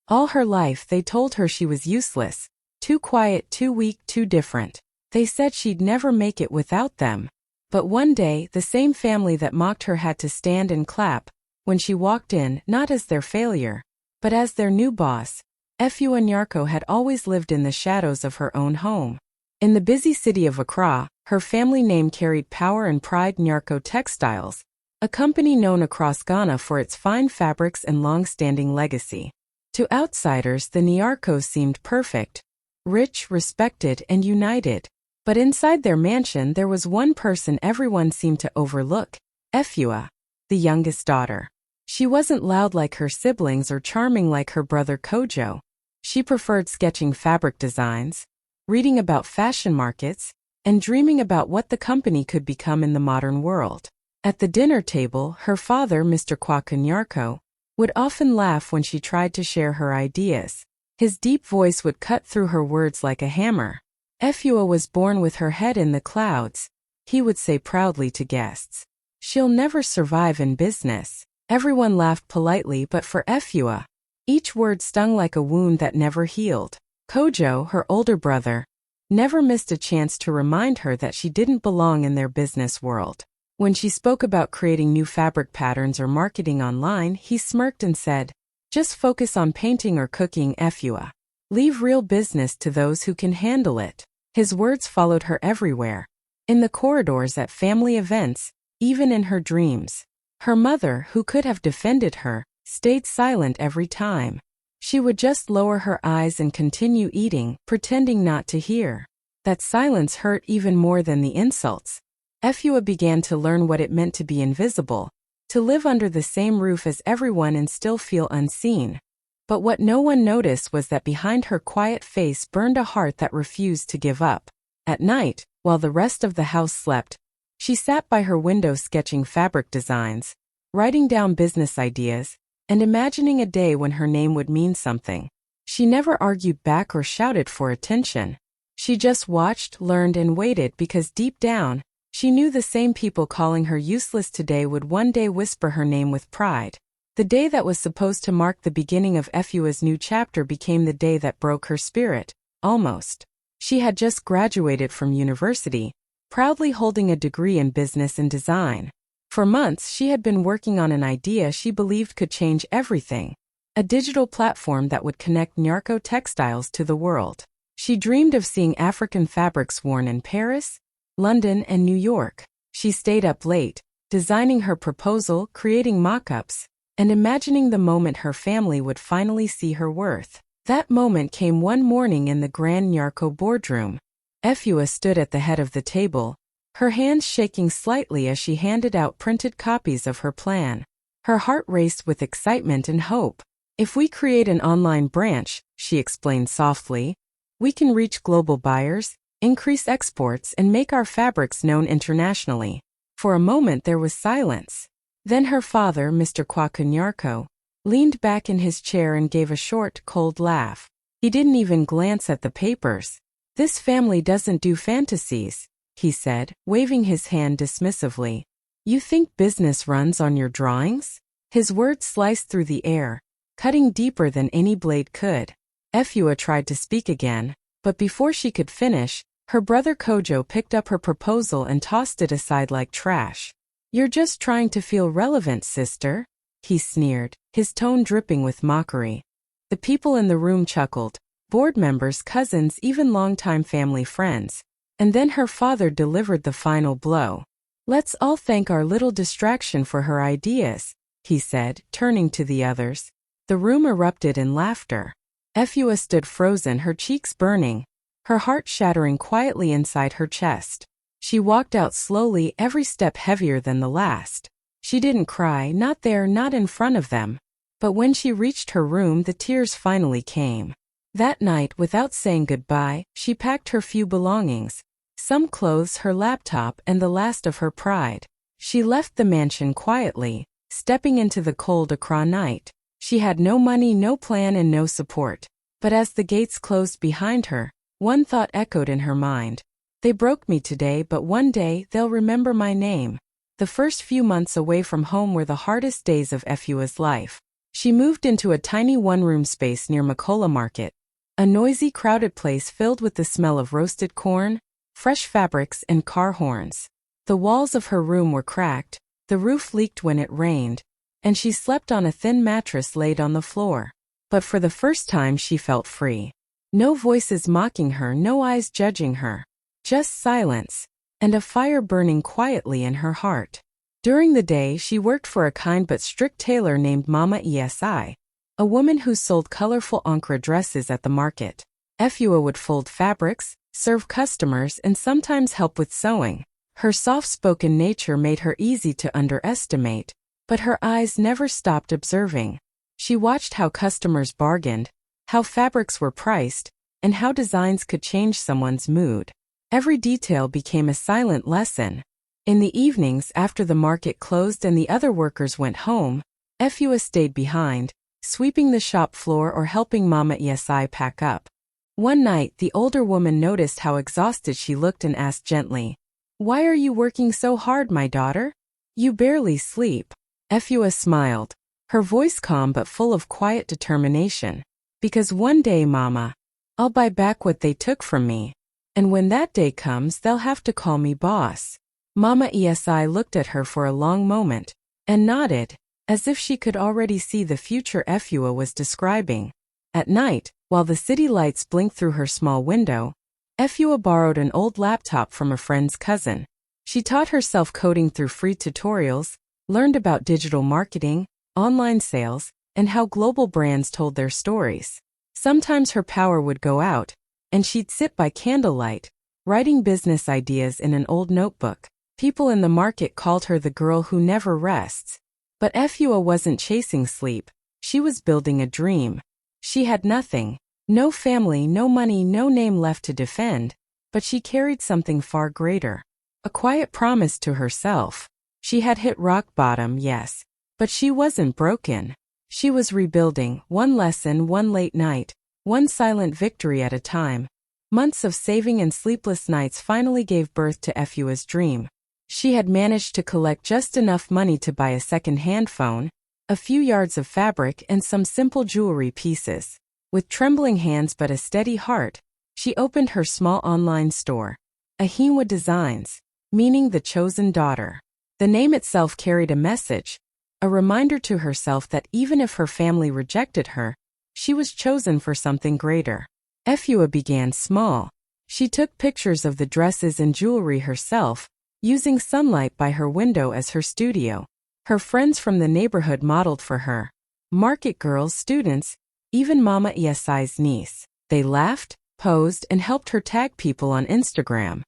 All her life they told her she was useless, too quiet, too weak, too different. They said she'd never make it without them. But one day, the same family that mocked her had to stand and clap when she walked in, not as their failure, but as their new boss. Efua Nyarko had always lived in the shadows of her own home. In the busy city of Accra, her family name carried power and pride. Nyarko Textiles, a company known across Ghana for its fine fabrics and long-standing legacy. To outsiders, the Nyarkos seemed perfect, rich, respected, and united. But inside their mansion there was one person everyone seemed to overlook: Efua, the youngest daughter. She wasn't loud like her siblings or charming like her brother Kojo. She preferred sketching fabric designs, reading about fashion markets, and dreaming about what the company could become in the modern world. At the dinner table, her father, Mr. Efua Nyarko, would often laugh when she tried to share her ideas. His deep voice would cut through her words like a hammer. Efua was born with her head in the clouds, he would say proudly to guests. She'll never survive in business. Everyone laughed politely, but for Efua, each word stung like a wound that never healed. Kojo, her older brother, never missed a chance to remind her that she didn't belong in their business world. When she spoke about creating new fabric patterns or marketing online, he smirked and said, "Just focus on painting or cooking, Efua. Leave real business to those who can handle it." His words followed her everywhere. In the corridors, at family events, even in her dreams. Her mother, who could have defended her, stayed silent every time. She would just lower her eyes and continue eating, pretending not to hear. That silence hurt even more than the insults. Efua began to learn what it meant to be invisible, to live under the same roof as everyone and still feel unseen. But what no one noticed was that behind her quiet face burned a heart that refused to give up. At night, while the rest of the house slept, she sat by her window sketching fabric designs, writing down business ideas, and imagining a day when her name would mean something. She never argued back or shouted for attention. She just watched, learned, and waited because deep down, she knew the same people calling her useless today would one day whisper her name with pride. The day that was supposed to mark the beginning of Efua's new chapter became the day that broke her spirit, almost. She had just graduated from university, proudly holding a degree in business and design. For months she had been working on an idea she believed could change everything: a digital platform that would connect Nyarko Textiles to the world. She dreamed of seeing African fabrics worn in Paris, London, and New York. She stayed up late, designing her proposal, creating mock-ups, and imagining the moment her family would finally see her worth. That moment came one morning in the Grand Nyarko boardroom. Efua stood at the head of the table, her hands shaking slightly as she handed out printed copies of her plan. Her heart raced with excitement and hope. "If we create an online branch," she explained softly, "we can reach global buyers, increase exports, and make our fabrics known internationally." For a moment there was silence. Then her father, Mr. Efua Nyarko, leaned back in his chair and gave a short, cold laugh. He didn't even glance at the papers. "This family doesn't do fantasies," he said, waving his hand dismissively. "You think business runs on your drawings?" His words sliced through the air, cutting deeper than any blade could. Efua tried to speak again, but before she could finish, her brother Kojo picked up her proposal and tossed it aside like trash. "You're just trying to feel relevant, sister," he sneered, his tone dripping with mockery. The people in the room chuckled, board members, cousins, even longtime family friends. And then her father delivered the final blow. "Let's all thank our little distraction for her ideas," he said, turning to the others. The room erupted in laughter. Efua stood frozen, her cheeks burning, her heart shattering quietly inside her chest. She walked out slowly, every step heavier than the last. She didn't cry, not there, not in front of them. But when she reached her room, the tears finally came. That night, without saying goodbye, she packed her few belongings, some clothes, her laptop, and the last of her pride. She left the mansion quietly, stepping into the cold Accra night. She had no money, no plan, and no support. But as the gates closed behind her, one thought echoed in her mind. "They broke me today, but one day they'll remember my name." The first few months away from home were the hardest days of Efua's life. She moved into a tiny one-room space near Makola Market, a noisy, crowded place filled with the smell of roasted corn, fresh fabrics, and car horns. The walls of her room were cracked, the roof leaked when it rained, and she slept on a thin mattress laid on the floor. But for the first time she felt free. No voices mocking her, no eyes judging her. Just silence, and a fire burning quietly in her heart. During the day she worked for a kind but strict tailor named Mama Esi, a woman who sold colorful Ankara dresses at the market. Efua would fold fabrics, serve customers, and sometimes help with sewing. Her soft-spoken nature made her easy to underestimate, but her eyes never stopped observing. She watched how customers bargained, how fabrics were priced, and how designs could change someone's mood. Every detail became a silent lesson. In the evenings after the market closed and the other workers went home, Efua stayed behind, sweeping the shop floor or helping Mama Esi pack up. One night the older woman noticed how exhausted she looked and asked gently, "Why are you working so hard, my daughter? You barely sleep." Efua smiled, her voice calm but full of quiet determination. "Because one day, Mama, I'll buy back what they took from me. And when that day comes, they'll have to call me boss." Mama Esi looked at her for a long moment, and nodded, as if she could already see the future Efua was describing. At night, while the city lights blinked through her small window, Efua borrowed an old laptop from a friend's cousin. She taught herself coding through free tutorials, learned about digital marketing, online sales, and how global brands told their stories. Sometimes her power would go out, and she'd sit by candlelight, writing business ideas in an old notebook. People in the market called her the girl who never rests. But Efua wasn't chasing sleep, she was building a dream. She had nothing, no family, no money, no name left to defend, but she carried something far greater. A quiet promise to herself. She had hit rock bottom, yes, but she wasn't broken. She was rebuilding, one lesson, one late night, one silent victory at a time. Months of saving and sleepless nights finally gave birth to Efua's dream. She had managed to collect just enough money to buy a second-hand phone, a few yards of fabric, and some simple jewelry pieces. With trembling hands but a steady heart, she opened her small online store, Efua Designs, meaning the chosen daughter. The name itself carried a message, a reminder to herself that even if her family rejected her, she was chosen for something greater. Efua began small. She took pictures of the dresses and jewelry herself, using sunlight by her window as her studio. Her friends from the neighborhood modeled for her. Market girls, students, even Mama Esi's niece. They laughed, posed, and helped her tag people on Instagram.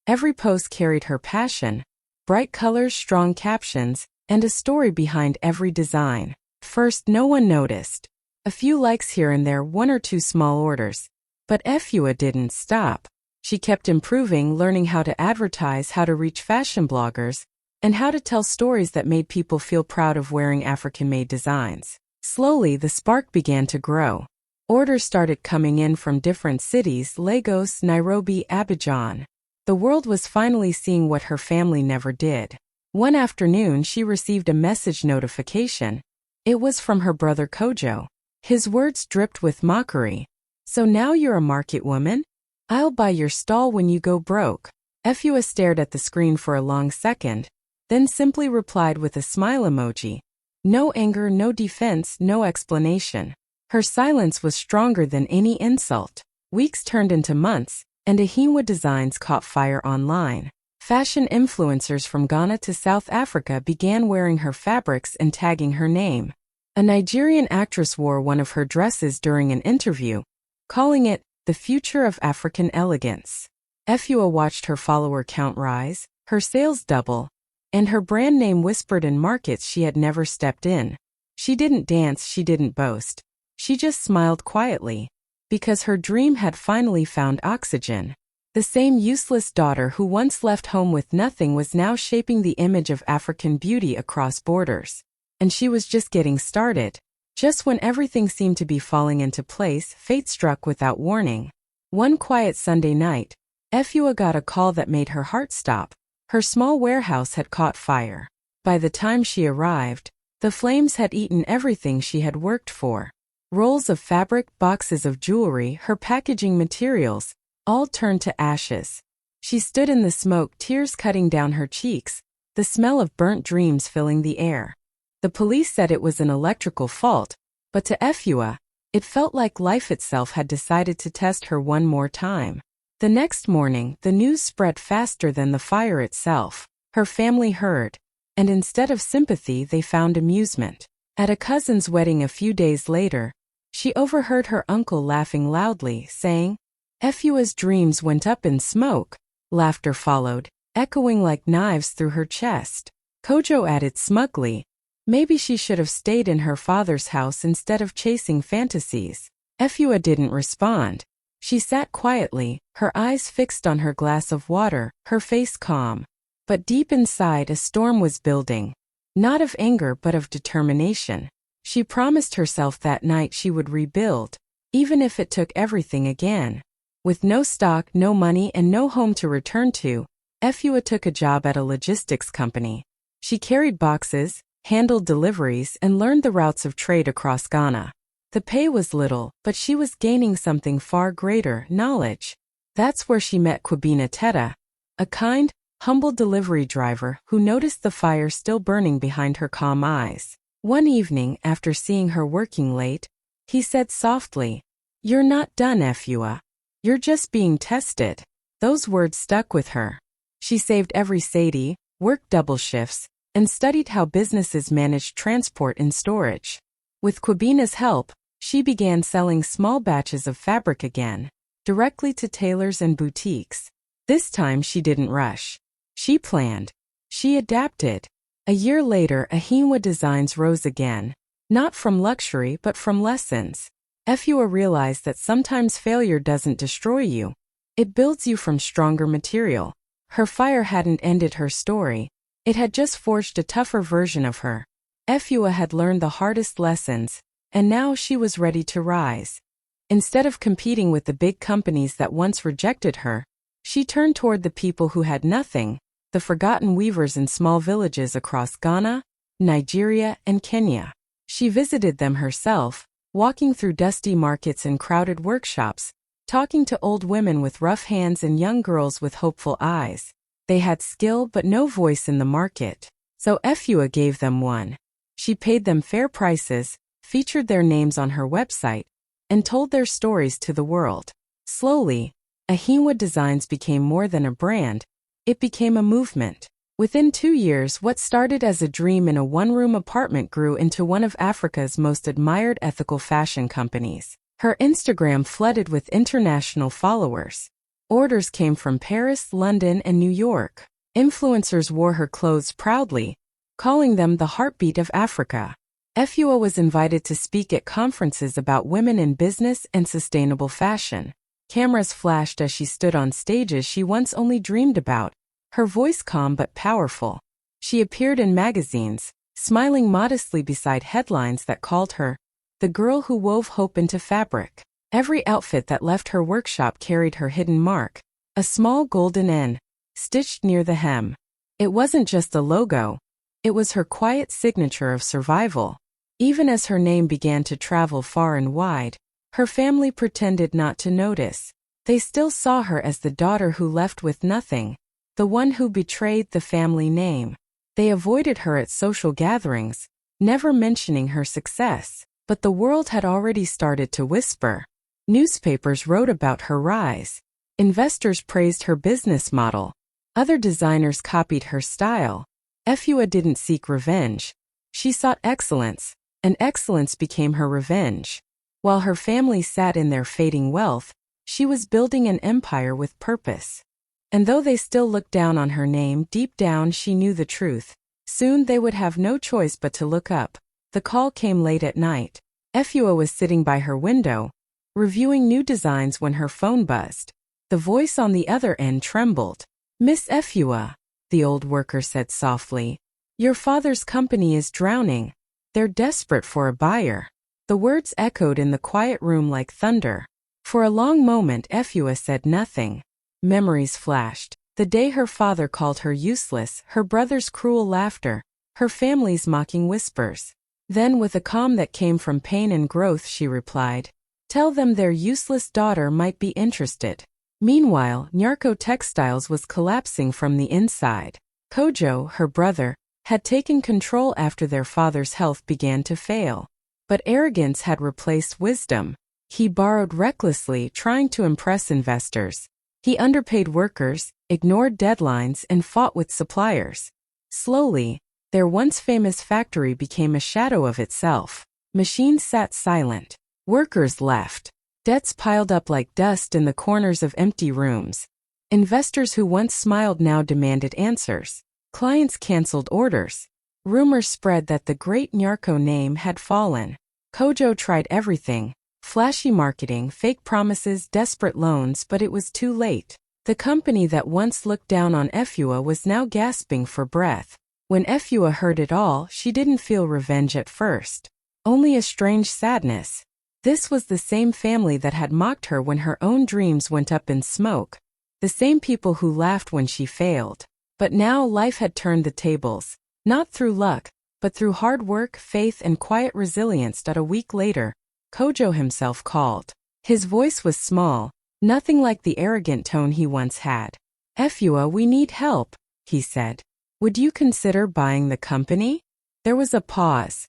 Every post carried her passion, bright colors, strong captions, and a story behind every design. First, no one noticed. A few likes here and there, one or two small orders. But Efua didn't stop. She kept improving, learning how to advertise, how to reach fashion bloggers, and how to tell stories that made people feel proud of wearing African-made designs. Slowly, the spark began to grow. Orders started coming in from different cities: Lagos, Nairobi, Abidjan. The world was finally seeing what her family never did. One afternoon, she received a message notification. It was from her brother Kojo. His words dripped with mockery. "So now you're a market woman? I'll buy your stall when you go broke." Efua stared at the screen for a long second, then simply replied with a smile emoji. No anger, no defense, no explanation. Her silence was stronger than any insult. Weeks turned into months, and Efua Designs caught fire online. Fashion influencers from Ghana to South Africa began wearing her fabrics and tagging her name. A Nigerian actress wore one of her dresses during an interview, calling it the future of African elegance. Efua watched her follower count rise, her sales double, and her brand name whispered in markets she had never stepped in. She didn't dance, she didn't boast. She just smiled quietly, because her dream had finally found oxygen. The same useless daughter who once left home with nothing was now shaping the image of African beauty across borders. And she was just getting started. Just when everything seemed to be falling into place, fate struck without warning. One quiet Sunday night, Efua got a call that made her heart stop. Her small warehouse had caught fire. By the time she arrived, The flames had eaten everything she had worked for. Rolls of fabric, boxes of jewelry, her packaging materials, all turned to ashes. She stood in the smoke, tears cutting down her cheeks, the smell of burnt dreams filling the air. The police said it was an electrical fault, but to Efua, it felt like life itself had decided to test her one more time. The next morning, the news spread faster than the fire itself. Her family heard, and instead of sympathy they found amusement. At a cousin's wedding a few days later, she overheard her uncle laughing loudly, saying, "Efua's dreams went up in smoke." Laughter followed, echoing like knives through her chest. Kojo added smugly, "Maybe she should have stayed in her father's house instead of chasing fantasies." Efua didn't respond. She sat quietly, her eyes fixed on her glass of water, her face calm. But deep inside a storm was building. Not of anger but of determination. She promised herself that night she would rebuild, even if it took everything again. With no stock, no money, and no home to return to, Efua took a job at a logistics company. She carried boxes, handled deliveries, and learned the routes of trade across Ghana. The pay was little, but she was gaining something far greater, knowledge. That's where she met Kwabena Teta, a kind, humble delivery driver who noticed the fire still burning behind her calm eyes. One evening, after seeing her working late, he said softly, "You're not done, Efua. You're just being tested." Those words stuck with her. She saved every sadi, worked double shifts, and studied how businesses managed transport and storage. With Kwabena's help, she began selling small batches of fabric again, directly to tailors and boutiques. This time she didn't rush. She planned. She adapted. A year later, Efua designs rose again, not from luxury but from lessons. Efua realized that sometimes failure doesn't destroy you. It builds you from stronger material. Her fire hadn't ended her story. It had just forged a tougher version of her. Efua had learned the hardest lessons, and now she was ready to rise. Instead of competing with the big companies that once rejected her, she turned toward the people who had nothing, the forgotten weavers in small villages across Ghana, Nigeria, and Kenya. She visited them herself, walking through dusty markets and crowded workshops, talking to old women with rough hands and young girls with hopeful eyes. They had skill but no voice in the market, so Efua gave them one. She paid them fair prices, featured their names on her website, and told their stories to the world. Slowly, Efua Designs became more than a brand. It became a movement. Within 2 years, what started as a dream in a one-room apartment grew into one of Africa's most admired ethical fashion companies. Her Instagram flooded with international followers. Orders came from Paris, London, and New York. Influencers wore her clothes proudly, calling them the heartbeat of Africa. Efua was invited to speak at conferences about women in business and sustainable fashion. Cameras flashed as she stood on stages she once only dreamed about, her voice calm but powerful. She appeared in magazines, smiling modestly beside headlines that called her the girl who wove hope into fabric. Every outfit that left her workshop carried her hidden mark, a small golden N, stitched near the hem. It wasn't just a logo, it was her quiet signature of survival. Even as her name began to travel far and wide, her family pretended not to notice. They still saw her as the daughter who left with nothing, the one who betrayed the family name. They avoided her at social gatherings, never mentioning her success. But the world had already started to whisper. Newspapers wrote about her rise. Investors praised her business model. Other designers copied her style. Efua didn't seek revenge. She sought excellence, and excellence became her revenge. While her family sat in their fading wealth, she was building an empire with purpose. And though they still looked down on her name, deep down she knew the truth. Soon they would have no choice but to look up. The call came late at night. Efua was sitting by her window, reviewing new designs when her phone buzzed. The voice on the other end trembled. "Miss Efua," the old worker said softly, "your father's company is drowning. They're desperate for a buyer." The words echoed in the quiet room like thunder. For a long moment Efua said nothing. Memories flashed. The day her father called her useless, her brother's cruel laughter, her family's mocking whispers. Then with a calm that came from pain and growth she replied, "Tell them their useless daughter might be interested." Meanwhile, Nyarko Textiles was collapsing from the inside. Kojo, her brother, had taken control after their father's health began to fail. But arrogance had replaced wisdom. He borrowed recklessly, trying to impress investors. He underpaid workers, ignored deadlines, and fought with suppliers. Slowly, their once famous factory became a shadow of itself. Machines sat silent. Workers left. Debts piled up like dust in the corners of empty rooms. Investors who once smiled now demanded answers. Clients canceled orders. Rumors spread that the great Nyarko name had fallen. Kojo tried everything: flashy marketing, fake promises, desperate loans, but it was too late. The company that once looked down on Efua was now gasping for breath. When Efua heard it all, she didn't feel revenge at first. Only a strange sadness. This was the same family that had mocked her when her own dreams went up in smoke. The same people who laughed when she failed. But now life had turned the tables. Not through luck, but through hard work, faith, and quiet resilience. A week later, Kojo himself called. His voice was small, nothing like the arrogant tone he once had. "Efua, we need help," he said. "Would you consider buying the company?" There was a pause.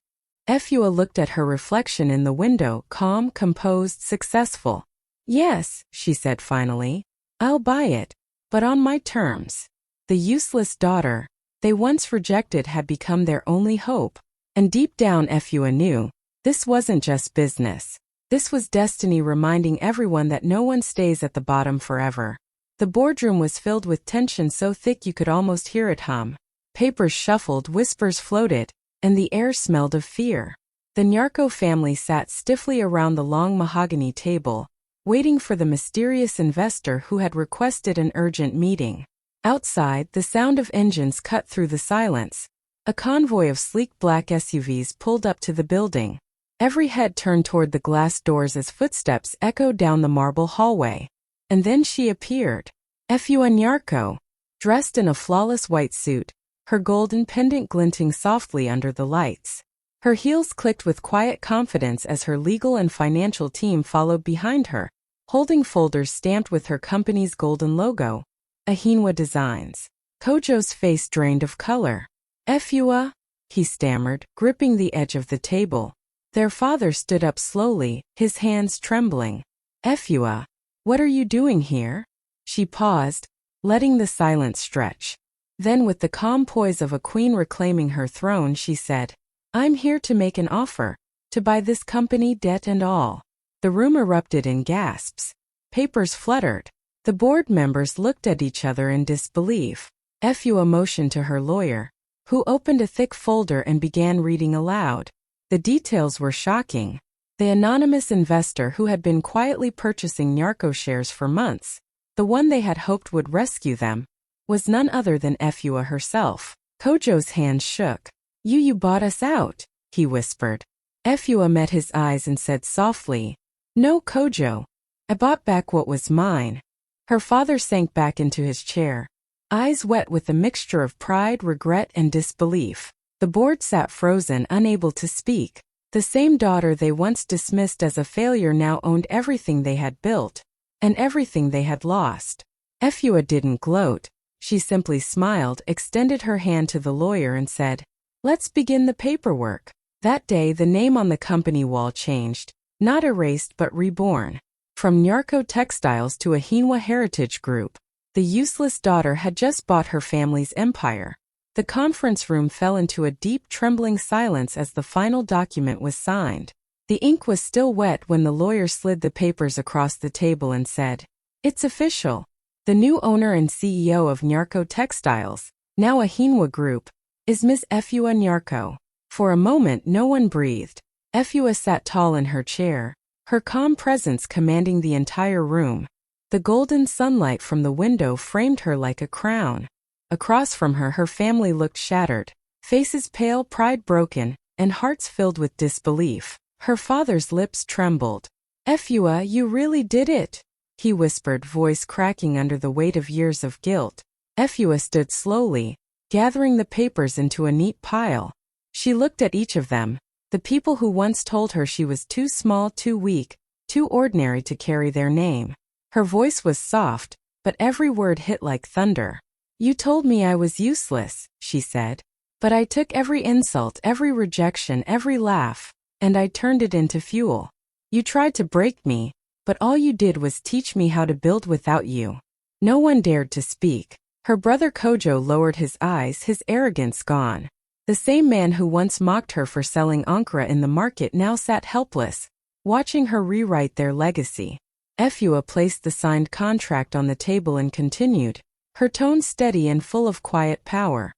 Efua looked at her reflection in the window, calm, composed, successful. "Yes," she said finally. "I'll buy it, but on my terms." The useless daughter they once rejected had become their only hope. And deep down Efua knew, this wasn't just business. This was destiny reminding everyone that no one stays at the bottom forever. The boardroom was filled with tension so thick you could almost hear it hum. Papers shuffled, whispers floated, and the air smelled of fear. The Nyarko family sat stiffly around the long mahogany table, waiting for the mysterious investor who had requested an urgent meeting. Outside, the sound of engines cut through the silence. A convoy of sleek black SUVs pulled up to the building. Every head turned toward the glass doors as footsteps echoed down the marble hallway. And then she appeared. Efua Nyarko, dressed in a flawless white suit, her golden pendant glinting softly under the lights. Her heels clicked with quiet confidence as her legal and financial team followed behind her, holding folders stamped with her company's golden logo. Ahinwa Designs. Kojo's face drained of color. "Efua," he stammered, gripping the edge of the table. Their father stood up slowly, his hands trembling. "Efua, what are you doing here?" She paused, letting the silence stretch. Then with the calm poise of a queen reclaiming her throne, she said, "I'm here to make an offer, to buy this company, debt and all." The room erupted in gasps. Papers fluttered. The board members looked at each other in disbelief. Efua motioned to her lawyer, who opened a thick folder and began reading aloud. The details were shocking. The anonymous investor who had been quietly purchasing Nyarko shares for months, the one they had hoped would rescue them, was none other than Efua herself. Kojo's hands shook. You bought us out," he whispered. Efua met his eyes and said softly, "No, Kojo. I bought back what was mine." Her father sank back into his chair, eyes wet with a mixture of pride, regret, and disbelief. The board sat frozen, unable to speak. The same daughter they once dismissed as a failure now owned everything they had built, and everything they had lost. Efua didn't gloat. She simply smiled, extended her hand to the lawyer and said, "Let's begin the paperwork." That day the name on the company wall changed, not erased but reborn. From Nyarko Textiles to Ahinwa Heritage Group, the useless daughter had just bought her family's empire. The conference room fell into a deep, trembling silence as the final document was signed. The ink was still wet when the lawyer slid the papers across the table and said, "It's official. The new owner and CEO of Nyarko Textiles, now Ahinwa Group, is Ms. Efua Nyarko." For a moment no one breathed. Efua sat tall in her chair, her calm presence commanding the entire room. The golden sunlight from the window framed her like a crown. Across from her, her family looked shattered, faces pale, pride broken, and hearts filled with disbelief. Her father's lips trembled. "Efua, you really did it," he whispered, voice cracking under the weight of years of guilt. Efua stood slowly, gathering the papers into a neat pile. She looked at each of them, the people who once told her she was too small, too weak, too ordinary to carry their name. Her voice was soft, but every word hit like thunder. "You told me I was useless," she said. "But I took every insult, every rejection, every laugh, and I turned it into fuel. You tried to break me, but all you did was teach me how to build without you." No one dared to speak. Her brother Kojo lowered his eyes, his arrogance gone. The same man who once mocked her for selling ankara in the market now sat helpless, watching her rewrite their legacy. Efua placed the signed contract on the table and continued, her tone steady and full of quiet power.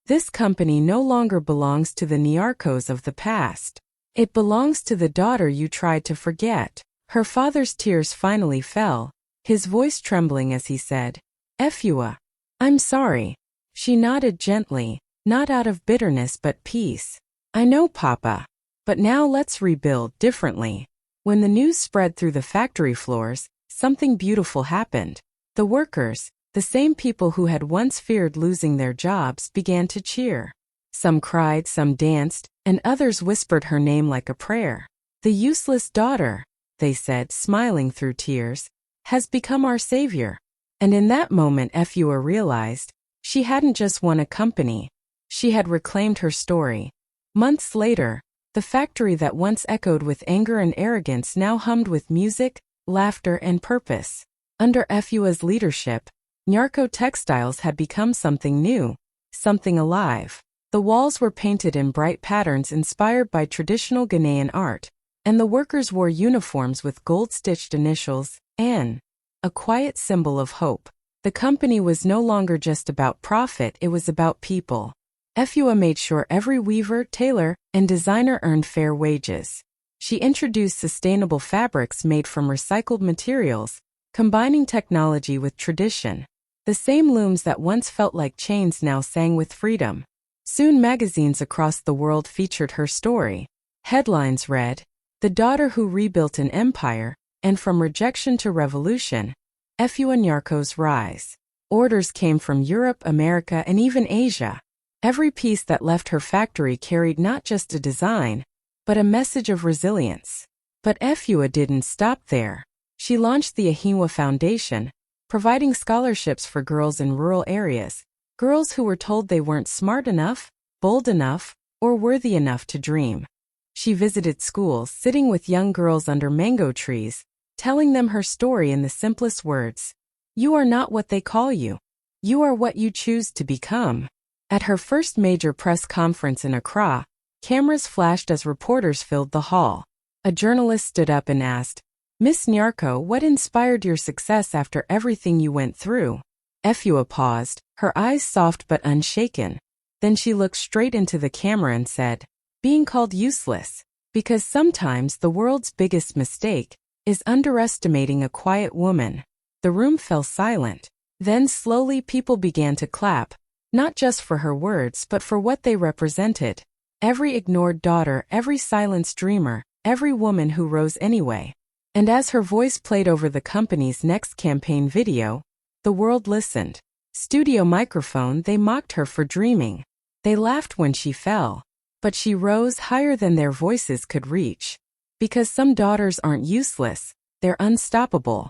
"This company no longer belongs to the Nyarkos of the past. It belongs to the daughter you tried to forget." Her father's tears finally fell, his voice trembling as he said, "Efua, I'm sorry." She nodded gently, not out of bitterness but peace. "I know, Papa. But now let's rebuild differently." When the news spread through the factory floors, something beautiful happened. The workers, the same people who had once feared losing their jobs, began to cheer. Some cried, some danced, and others whispered her name like a prayer. "The useless daughter," they said, smiling through tears, "has become our savior." And in that moment Efua realized, she hadn't just won a company, she had reclaimed her story. Months later, the factory that once echoed with anger and arrogance now hummed with music, laughter, and purpose. Under Efua's leadership, Nyarko Textiles had become something new, something alive. The walls were painted in bright patterns inspired by traditional Ghanaian art, and the workers wore uniforms with gold-stitched initials, N, a quiet symbol of hope. The company was no longer just about profit, it was about people. Efua made sure every weaver, tailor, and designer earned fair wages. She introduced sustainable fabrics made from recycled materials, combining technology with tradition. The same looms that once felt like chains now sang with freedom. Soon magazines across the world featured her story. Headlines read, "The daughter who rebuilt an empire," and "From rejection to revolution, Efua Nyarko's rise." Orders came from Europe, America, and even Asia. Every piece that left her factory carried not just a design, but a message of resilience. But Efua didn't stop there. She launched the Efua Foundation, providing scholarships for girls in rural areas, girls who were told they weren't smart enough, bold enough, or worthy enough to dream. She visited schools, sitting with young girls under mango trees, telling them her story in the simplest words. "You are not what they call you. You are what you choose to become." At her first major press conference in Accra, cameras flashed as reporters filled the hall. A journalist stood up and asked, "Miss Nyarko, what inspired your success after everything you went through?" Efua paused, her eyes soft but unshaken. Then she looked straight into the camera and said, "Being called useless. Because sometimes the world's biggest mistake is underestimating a quiet woman." The room fell silent. Then slowly people began to clap, not just for her words but for what they represented. Every ignored daughter, every silenced dreamer, every woman who rose anyway. And as her voice played over the company's next campaign video, the world listened. Studio microphone, they mocked her for dreaming. They laughed when she fell. But she rose higher than their voices could reach. Because some daughters aren't useless, they're unstoppable.